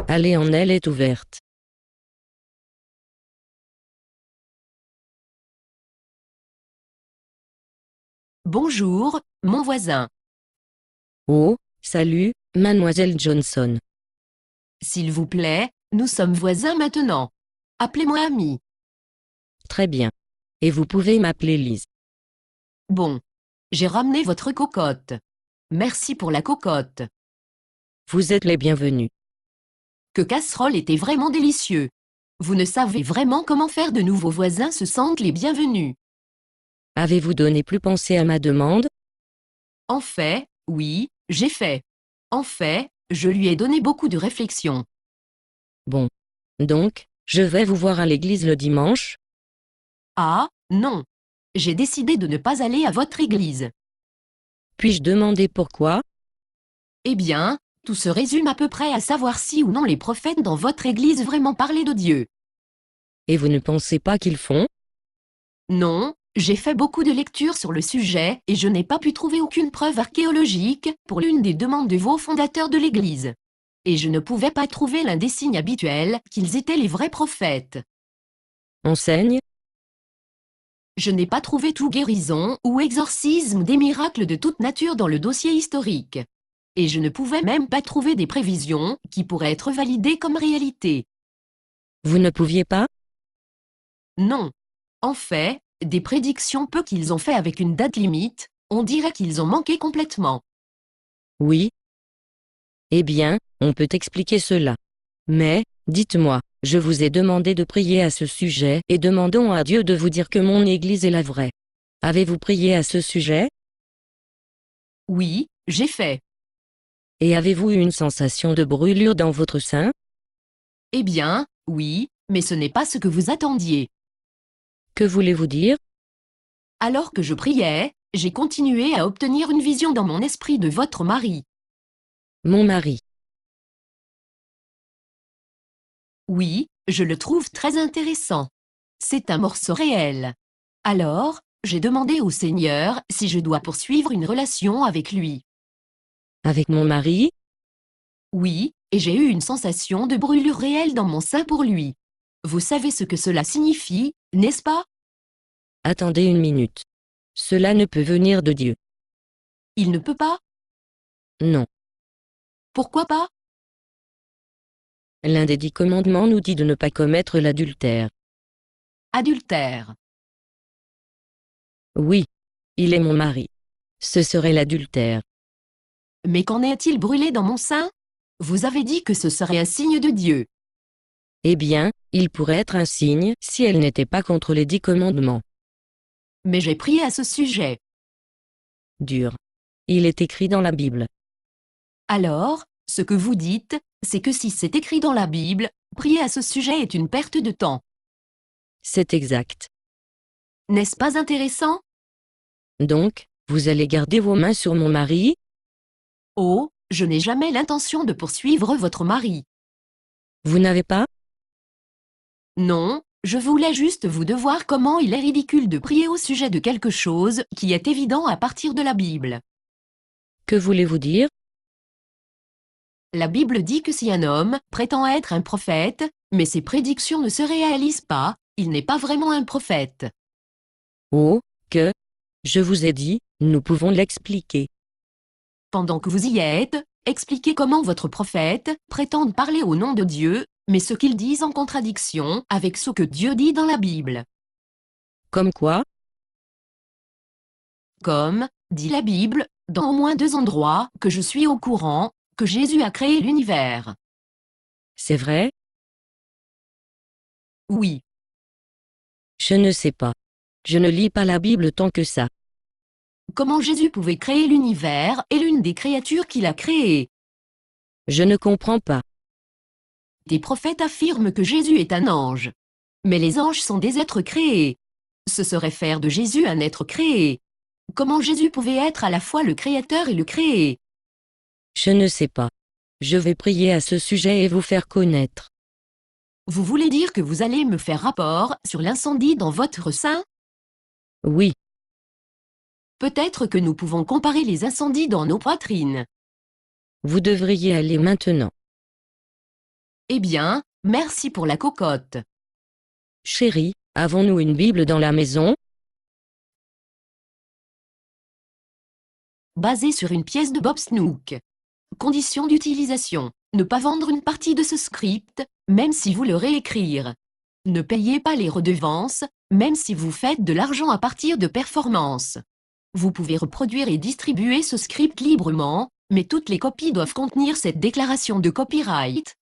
Allez en elle est ouverte. Bonjour, mon voisin. Oh, salut, mademoiselle Johnson. S'il vous plaît, nous sommes voisins maintenant. Appelez-moi ami. Très bien. Et vous pouvez m'appeler Lise. Bon. J'ai ramené votre cocotte. Merci pour la cocotte. Vous êtes les bienvenus. Que casserole était vraiment délicieux. Vous ne savez vraiment comment faire de nouveaux voisins se sentent les bienvenus. Avez-vous donné plus pensé à ma demande? En fait, oui, j'ai fait. En fait, je lui ai donné beaucoup de réflexion. Bon. Donc, je vais vous voir à l'église le dimanche? Ah, non. J'ai décidé de ne pas aller à votre église. Puis-je demander pourquoi? Eh bien, tout se résume à peu près à savoir si ou non les prophètes dans votre église vraiment parlaient de Dieu. Et vous ne pensez pas qu'ils font? Non, j'ai fait beaucoup de lectures sur le sujet et je n'ai pas pu trouver aucune preuve archéologique pour l'une des demandes de vos fondateurs de l'église. Et je ne pouvais pas trouver l'un des signes habituels qu'ils étaient les vrais prophètes. Enseigne? Je n'ai pas trouvé tout guérison ou exorcisme des miracles de toute nature dans le dossier historique. Et je ne pouvais même pas trouver des prévisions qui pourraient être validées comme réalité. Vous ne pouviez pas? Non. En fait, des prédictions peu qu'ils ont fait avec une date limite, on dirait qu'ils ont manqué complètement. Oui. Eh bien, on peut expliquer cela. Mais, dites-moi, je vous ai demandé de prier à ce sujet et demandons à Dieu de vous dire que mon église est la vraie. Avez-vous prié à ce sujet? Oui, j'ai fait. Et avez-vous eu une sensation de brûlure dans votre sein? Eh bien, oui, mais ce n'est pas ce que vous attendiez. Que voulez-vous dire? Alors que je priais, j'ai continué à obtenir une vision dans mon esprit de votre mari. Mon mari. Oui, je le trouve très intéressant. C'est un morceau réel. Alors, j'ai demandé au Seigneur si je dois poursuivre une relation avec lui. Avec mon mari? Oui, et j'ai eu une sensation de brûlure réelle dans mon sein pour lui. Vous savez ce que cela signifie, n'est-ce pas? Attendez une minute. Cela ne peut venir de Dieu. Il ne peut pas? Non. Pourquoi pas? L'un des 10 commandements nous dit de ne pas commettre l'adultère. Adultère. Oui. Il est mon mari. Ce serait l'adultère. Mais qu'en est-il brûlé dans mon sein? Vous avez dit que ce serait un signe de Dieu. Eh bien, il pourrait être un signe si elle n'était pas contre les 10 commandements. Mais j'ai prié à ce sujet. Dur. Il est écrit dans la Bible. Alors, ce que vous dites, c'est que si c'est écrit dans la Bible, prier à ce sujet est une perte de temps. C'est exact. N'est-ce pas intéressant? Donc, vous allez garder vos mains sur mon mari? Oh, je n'ai jamais l'intention de poursuivre votre mari. Vous n'avez pas? Non, je voulais juste vous de voir comment il est ridicule de prier au sujet de quelque chose qui est évident à partir de la Bible. Que voulez-vous dire? La Bible dit que si un homme prétend être un prophète, mais ses prédictions ne se réalisent pas, il n'est pas vraiment un prophète. Oh, que? Je vous ai dit, nous pouvons l'expliquer. Pendant que vous y êtes, expliquez comment votre prophète prétend parler au nom de Dieu, mais ce qu'ils disent en contradiction avec ce que Dieu dit dans la Bible. Comme quoi? Comme, dit la Bible, dans au moins 2 endroits que je suis au courant, que Jésus a créé l'univers. C'est vrai? Oui. Je ne sais pas. Je ne lis pas la Bible tant que ça. Comment Jésus pouvait créer l'univers est l'une des créatures qu'il a créées. Je ne comprends pas. Des prophètes affirment que Jésus est un ange. Mais les anges sont des êtres créés. Ce serait faire de Jésus un être créé. Comment Jésus pouvait être à la fois le créateur et le créé? Je ne sais pas. Je vais prier à ce sujet et vous faire connaître. Vous voulez dire que vous allez me faire rapport sur l'incendie dans votre sein? Oui. Peut-être que nous pouvons comparer les incendies dans nos poitrines. Vous devriez aller maintenant. Eh bien, merci pour la cocotte. Chérie, avons-nous une Bible dans la maison? Basé sur une pièce de Bob Snook. Conditions d'utilisation. Ne pas vendre une partie de ce script, même si vous le réécrire. Ne payez pas les redevances, même si vous faites de l'argent à partir de performances. Vous pouvez reproduire et distribuer ce script librement, mais toutes les copies doivent contenir cette déclaration de copyright.